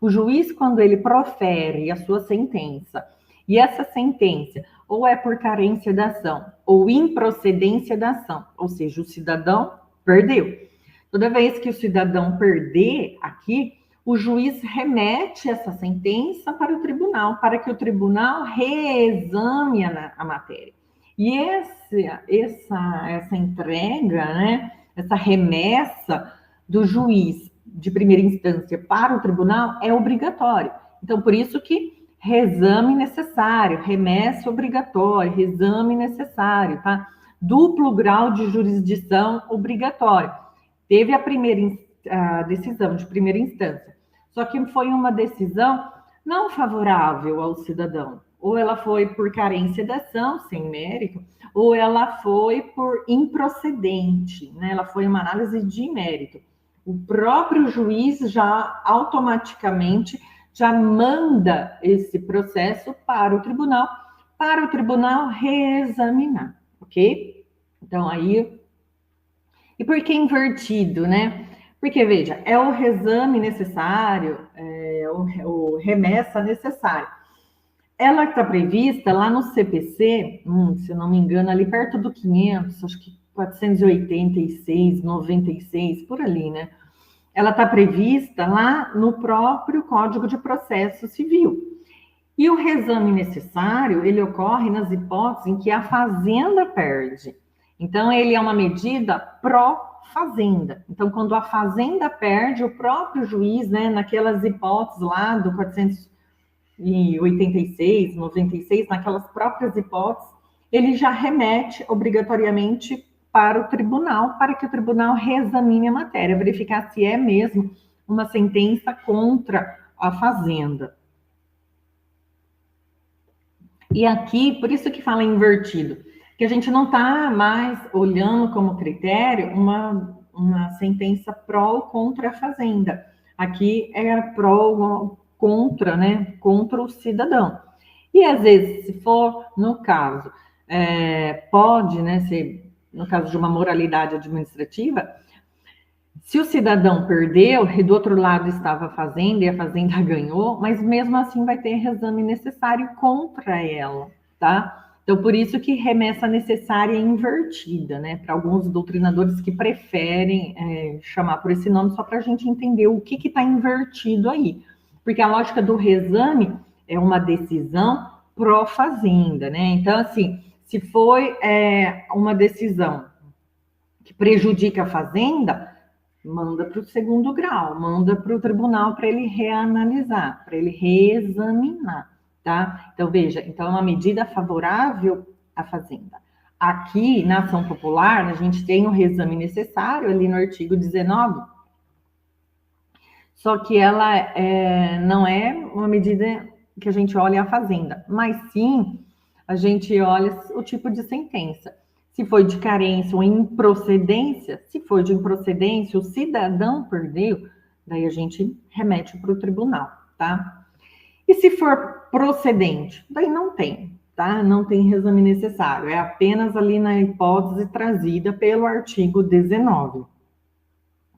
O juiz, quando ele profere a sua sentença, e essa sentença ou é por carência da ação, ou improcedência da ação, ou seja, o cidadão perdeu. Toda vez que o cidadão perder aqui, o juiz remete essa sentença para o tribunal, para que o tribunal reexame a matéria. E essa entrega, né, essa remessa do juiz de primeira instância para o tribunal é obrigatório. Então, por isso que reexame necessário, remessa obrigatório, reexame necessário, tá? Duplo grau de jurisdição obrigatório. Teve a decisão de primeira instância, só que foi uma decisão não favorável ao cidadão. Ou ela foi por carência da ação, sem mérito, ou ela foi por improcedente, né? Ela foi uma análise de mérito. O próprio juiz já automaticamente já manda esse processo para o tribunal reexaminar, ok? Então, aí... E por que invertido, né? Porque, veja, é o reexame necessário, o remessa necessário. Ela está prevista lá no CPC, se eu não me engano, ali perto do 500, acho que 486, 96, por ali, né? Ela está prevista lá no próprio Código de Processo Civil. E o reexame necessário, ele ocorre nas hipóteses em que a fazenda perde. Então, ele é uma medida pró-fazenda. Então, quando a fazenda perde, o próprio juiz, né, naquelas hipóteses lá do 486, 96, naquelas próprias hipóteses, ele já remete obrigatoriamente para o tribunal, para que o tribunal reexamine a matéria, verificar se é mesmo uma sentença contra a fazenda. E aqui, por isso que fala invertido, que a gente não está mais olhando como critério uma sentença pró ou contra a fazenda. Aqui é pró ou contra, né? Contra o cidadão. E às vezes, se for no caso, pode, né, ser no caso de uma moralidade administrativa, se o cidadão perdeu e do outro lado estava a fazenda e a fazenda ganhou, mas mesmo assim vai ter reexame necessário contra ela, tá? Então, por isso que remessa necessária é invertida, né? Para alguns doutrinadores que preferem chamar por esse nome só para a gente entender o que está invertido aí. Porque a lógica do reexame é uma decisão pró-fazenda, né? Então, assim, se foi uma decisão que prejudica a fazenda, manda para o segundo grau, manda para o tribunal para ele reanalisar, para ele reexaminar, tá? Então, veja, então é uma medida favorável à fazenda. Aqui, na ação popular, a gente tem o reexame necessário ali no artigo 19, só que ela não é uma medida que a gente olha a fazenda, mas sim a gente olha o tipo de sentença. Se foi de carência ou improcedência, se for de improcedência, o cidadão perdeu, daí a gente remete para o tribunal, tá? E se for procedente, daí não tem, tá? Não tem reexame necessário, é apenas ali na hipótese trazida pelo artigo 19.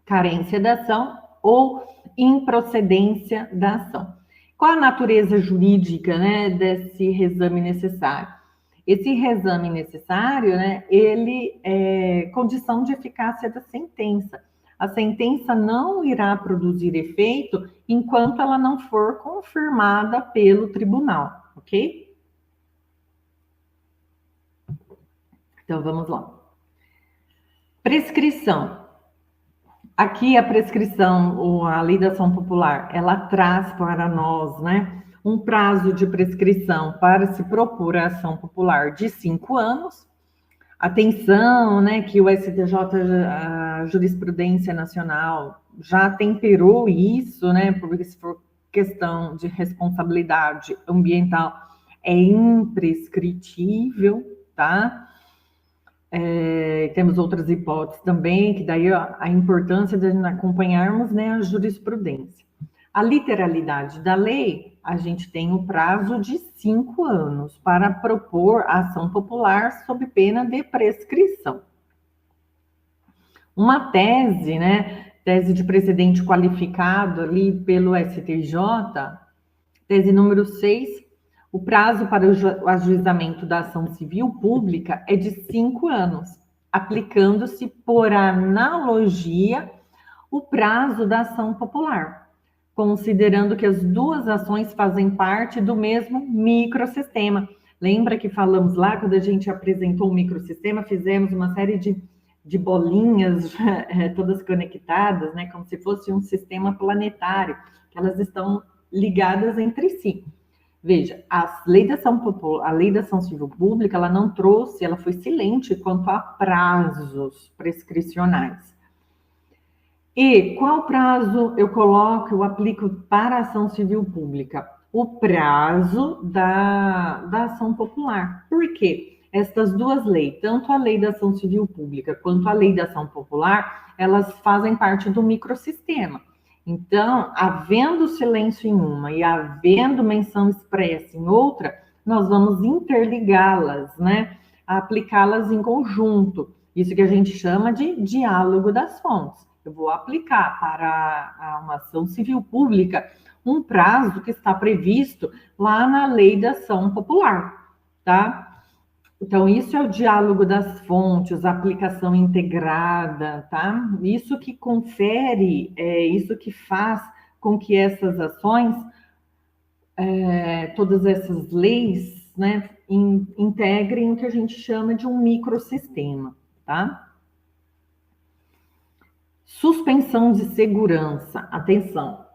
Carência da ação ou improcedência da ação. Qual a natureza jurídica, né, desse reexame necessário? Esse reexame necessário, né, ele é condição de eficácia da sentença. a sentença não irá produzir efeito enquanto ela não for confirmada pelo tribunal, ok? Então, vamos lá. Prescrição. Aqui a prescrição, a lei da ação popular, ela traz para nós, né, um prazo de prescrição para se propor a ação popular de 5 anos. Atenção, né, que o STJ, a jurisprudência nacional, já temperou isso, né, porque se for questão de responsabilidade ambiental, é imprescritível, tá? Temos outras hipóteses também, que daí a importância de acompanharmos, né, a jurisprudência. A literalidade da lei, a gente tem o prazo de 5 anos para propor ação popular sob pena de prescrição. Uma tese, né, tese de precedente qualificado ali pelo STJ, tese número 6, o prazo para o ajuizamento da ação civil pública é de 5 anos, aplicando-se por analogia o prazo da ação popular, considerando que as duas ações fazem parte do mesmo microsistema. Lembra que falamos lá, quando a gente apresentou o microsistema, fizemos uma série de bolinhas todas conectadas, né, como se fosse um sistema planetário, que elas estão ligadas entre si. Veja, a lei da ação civil pública, ela não trouxe, ela foi silente quanto a prazos prescricionais. E qual prazo eu aplico para a ação civil pública? O prazo da ação popular. Por quê? Estas duas leis, tanto a lei da ação civil pública quanto a lei da ação popular, elas fazem parte do microsistema. Então, havendo silêncio em uma e havendo menção expressa em outra, nós vamos interligá-las, né? Aplicá-las em conjunto. Isso que a gente chama de diálogo das fontes. Eu vou aplicar para uma ação civil pública um prazo que está previsto lá na lei da ação popular, tá? Então, isso é o diálogo das fontes, a aplicação integrada, tá? Isso que confere, isso que faz com que essas ações, todas essas leis, né, integrem o que a gente chama de um microsistema, tá? Suspensão de segurança, atenção.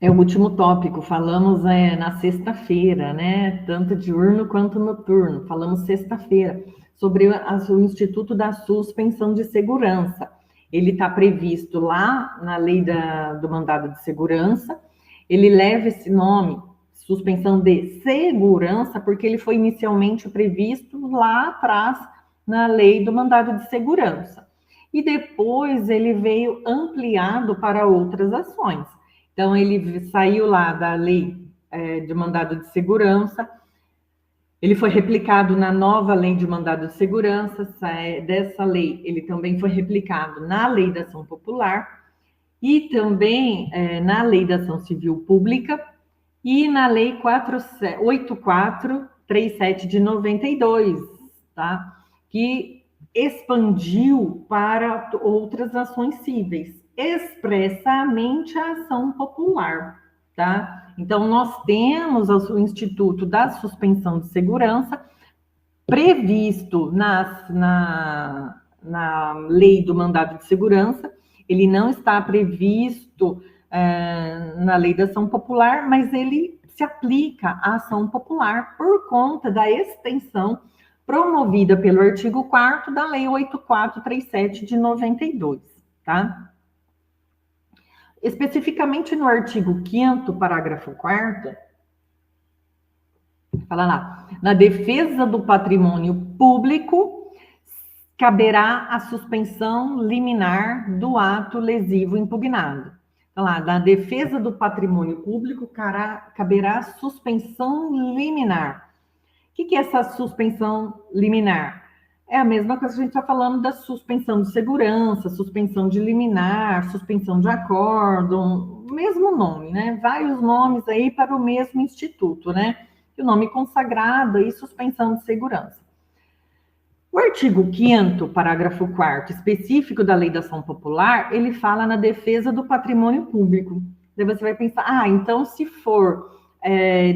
É o último tópico, falamos na sexta-feira, né? Tanto diurno quanto noturno. Falamos sexta-feira sobre o Instituto da Suspensão de Segurança. Ele está previsto lá na lei do mandado de segurança. Ele leva esse nome, suspensão de segurança, porque ele foi inicialmente previsto lá atrás na lei do mandado de segurança. E depois ele veio ampliado para outras ações. Então, ele saiu lá da lei de mandado de segurança, ele foi replicado na nova lei de mandado de segurança, dessa lei ele também foi replicado na lei da ação popular e também na lei da ação civil pública e na lei 8437 de 92, tá? Que expandiu para outras ações cíveis, expressamente a ação popular, tá? Então, nós temos o Instituto da Suspensão de Segurança previsto na lei do mandado de segurança, ele não está previsto na lei da ação popular, mas ele se aplica à ação popular por conta da extensão promovida pelo artigo 4º da lei 8437 de 92, tá? Especificamente no artigo 5º, parágrafo 4º, fala lá, na defesa do patrimônio público, caberá a suspensão liminar do ato lesivo impugnado. Então, lá, na defesa do patrimônio público, caberá a suspensão liminar. O que é essa suspensão liminar? É a mesma coisa que a gente está falando da suspensão de segurança, suspensão de liminar, suspensão de acórdão, mesmo nome, né? Vários nomes aí para o mesmo instituto, né? O nome consagrado aí, suspensão de segurança. O artigo 5º, parágrafo 4º, específico da Lei da Ação Popular, ele fala na defesa do patrimônio público. Daí você vai pensar, então se for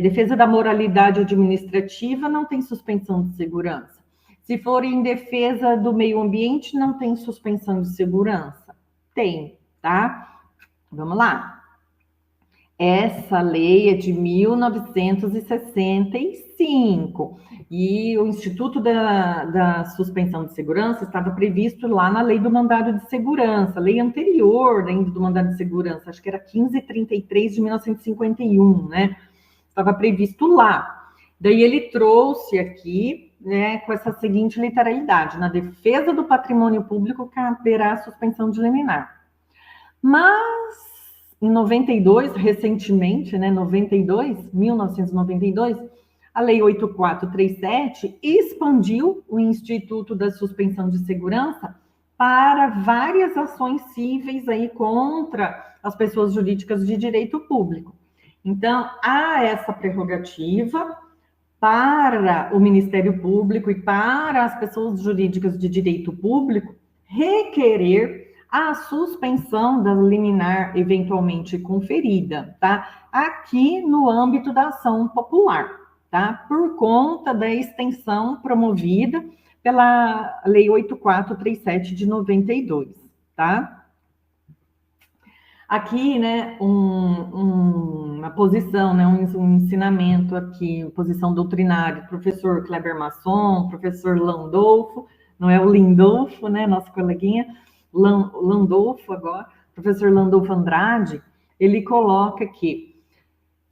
defesa da moralidade administrativa, não tem suspensão de segurança. Se for em defesa do meio ambiente, não tem suspensão de segurança. Tem, tá? Vamos lá. Essa lei é de 1965 e o Instituto da Suspensão de Segurança estava previsto lá na Lei do Mandado de Segurança, lei anterior ainda do Mandado de Segurança, acho que era 1533 de 1951, né? Estava previsto lá. Daí ele trouxe aqui, né, com essa seguinte literalidade: na defesa do patrimônio público caberá suspensão de liminar. Mas em 92, recentemente, né, 1992, a Lei 8437 expandiu o Instituto da Suspensão de Segurança para várias ações cíveis aí contra as pessoas jurídicas de direito público. Então, há essa prerrogativa para o Ministério Público e para as pessoas jurídicas de direito público requerer a suspensão da liminar eventualmente conferida, tá? Aqui no âmbito da ação popular, tá? Por conta da extensão promovida pela Lei 8437 de 92, tá? Aqui, né, uma posição, né, um ensinamento aqui, posição doutrinária, professor Kleber Masson, professor Landolfo, não é o Lindolfo, né, nosso coleguinha, Landolfo agora, professor Landolfo Andrade, ele coloca que,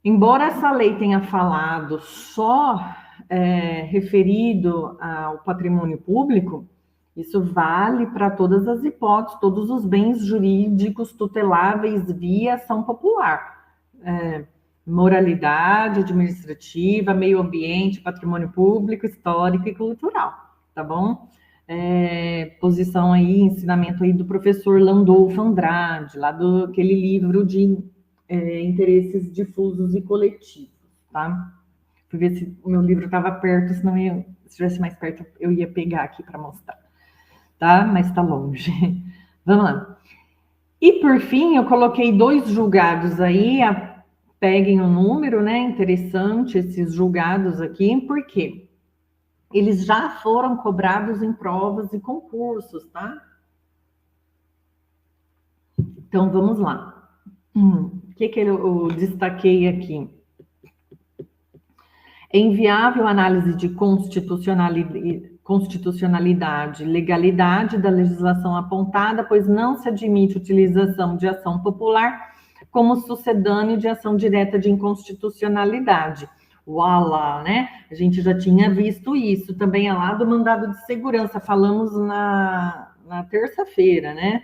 embora essa lei tenha falado só referido ao patrimônio público, isso vale para todas as hipóteses, todos os bens jurídicos tuteláveis via ação popular. Moralidade administrativa, meio ambiente, patrimônio público, histórico e cultural, tá bom? Posição aí, ensinamento aí do professor Landolfo Andrade, lá do aquele livro de interesses difusos e coletivos, tá? Fui ver se o meu livro estava perto, senão se estivesse mais perto eu ia pegar aqui para mostrar, tá? Mas está longe. Vamos lá. E por fim, eu coloquei 2 julgados aí, peguem o número, né? Interessante esses julgados aqui, por quê? Eles já foram cobrados em provas e concursos, tá? Então, vamos lá. O que eu destaquei aqui? É inviável análise de constitucionalidade, legalidade da legislação apontada, pois não se admite utilização de ação popular como sucedâneo de ação direta de inconstitucionalidade. Uala, né? A gente já tinha visto isso também lá do mandado de segurança, falamos na terça-feira, né?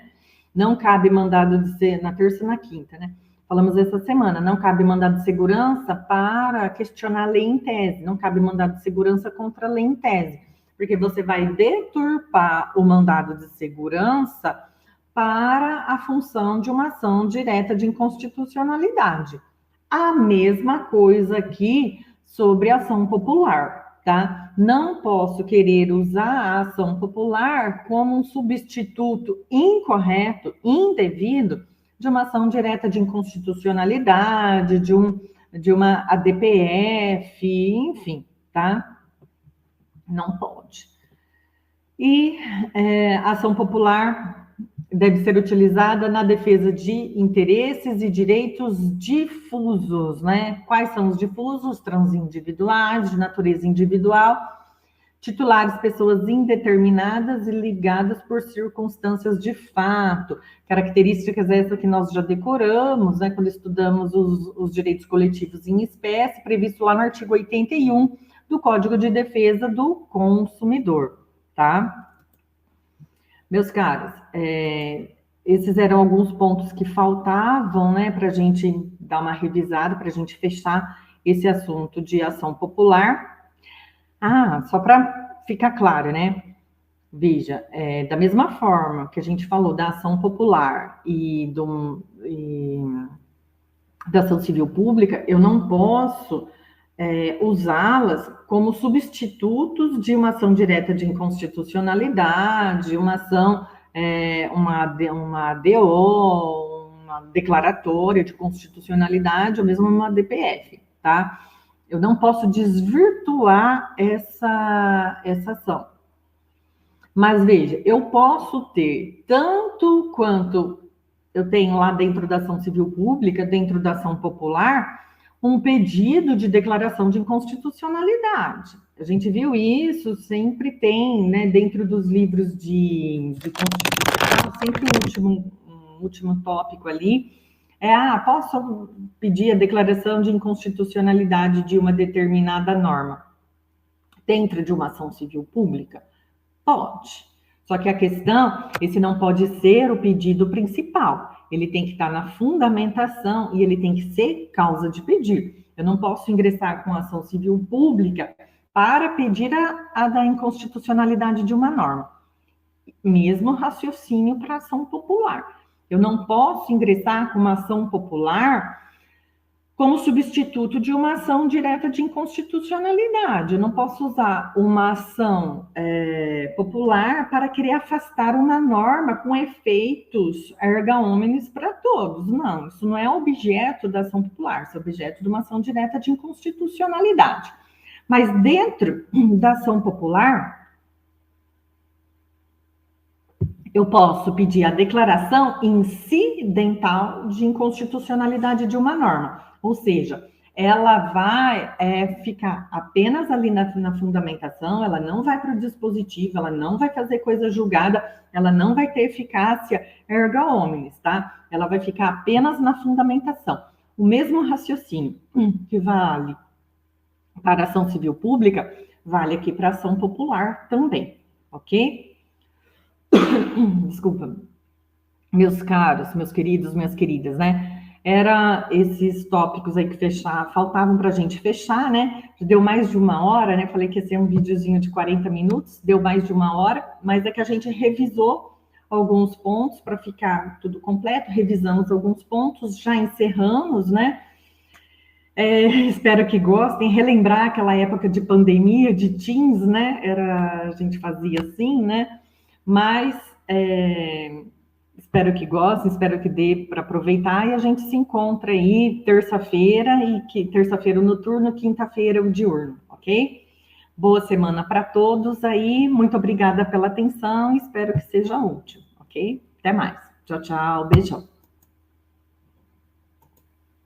Não cabe mandado de na terça e na quinta, né? Falamos essa semana, não cabe mandado de segurança para questionar a lei em tese, não cabe mandado de segurança contra a lei em tese, porque você vai deturpar o mandado de segurança para a função de uma ação direta de inconstitucionalidade. A mesma coisa aqui sobre a ação popular, tá? Não posso querer usar a ação popular como um substituto incorreto, indevido, de uma ação direta de inconstitucionalidade, de uma ADPF, enfim, tá? Não pode. E a ação popular deve ser utilizada na defesa de interesses e direitos difusos, né? Quais são os difusos? Transindividuais, de natureza individual, titulares, pessoas indeterminadas e ligadas por circunstâncias de fato, características essas que nós já decoramos, né, quando estudamos os direitos coletivos em espécie, previsto lá no artigo 81 do Código de Defesa do Consumidor, tá? Meus caros, esses eram alguns pontos que faltavam, né, para a gente dar uma revisada, para a gente fechar esse assunto de ação popular. Só para ficar claro, né? Veja, da mesma forma que a gente falou da ação popular e da ação civil pública, eu não posso usá-las como substitutos de uma ação direta de inconstitucionalidade, uma ação, uma DO, uma declaratória de constitucionalidade, ou mesmo uma DPF, tá? Eu não posso desvirtuar essa ação. Mas veja, eu posso ter, tanto quanto eu tenho lá dentro da ação civil pública, dentro da ação popular, um pedido de declaração de inconstitucionalidade. A gente viu isso, sempre tem, né, dentro dos livros de Constituição, sempre um último tópico ali, posso pedir a declaração de inconstitucionalidade de uma determinada norma dentro de uma ação civil pública? Pode. Só que a questão, esse não pode ser o pedido principal. Ele tem que estar na fundamentação e ele tem que ser causa de pedir. Eu não posso ingressar com ação civil pública para pedir a da inconstitucionalidade de uma norma. Mesmo raciocínio para ação popular. Eu não posso ingressar com uma ação popular como substituto de uma ação direta de inconstitucionalidade. Eu não posso usar uma ação popular para querer afastar uma norma com efeitos erga omnes para todos. Não, isso não é objeto da ação popular, isso é objeto de uma ação direta de inconstitucionalidade. Mas dentro da ação popular, eu posso pedir a declaração incidental de inconstitucionalidade de uma norma. Ou seja, ela vai ficar apenas ali na fundamentação, ela não vai para o dispositivo, ela não vai fazer coisa julgada, ela não vai ter eficácia erga omnes, tá? Ela vai ficar apenas na fundamentação. O mesmo raciocínio que vale para a ação civil pública, vale aqui para a ação popular também, ok? Desculpa. Meus caros, meus queridos, minhas queridas, né? Era esses tópicos aí que faltavam para a gente fechar, né? Deu mais de uma hora, né? Falei que ia ser um videozinho de 40 minutos, deu mais de uma hora, mas é que a gente revisou alguns pontos para ficar tudo completo, revisamos alguns pontos, já encerramos, né? Espero que gostem, relembrar aquela época de pandemia, de Teams, né? A gente fazia assim, né? Mas espero que gostem, espero que dê para aproveitar e a gente se encontra aí terça-feira, terça-feira o noturno, quinta-feira o diurno, ok? Boa semana para todos aí, muito obrigada pela atenção, espero que seja útil, ok? Até mais. Tchau, tchau, beijão.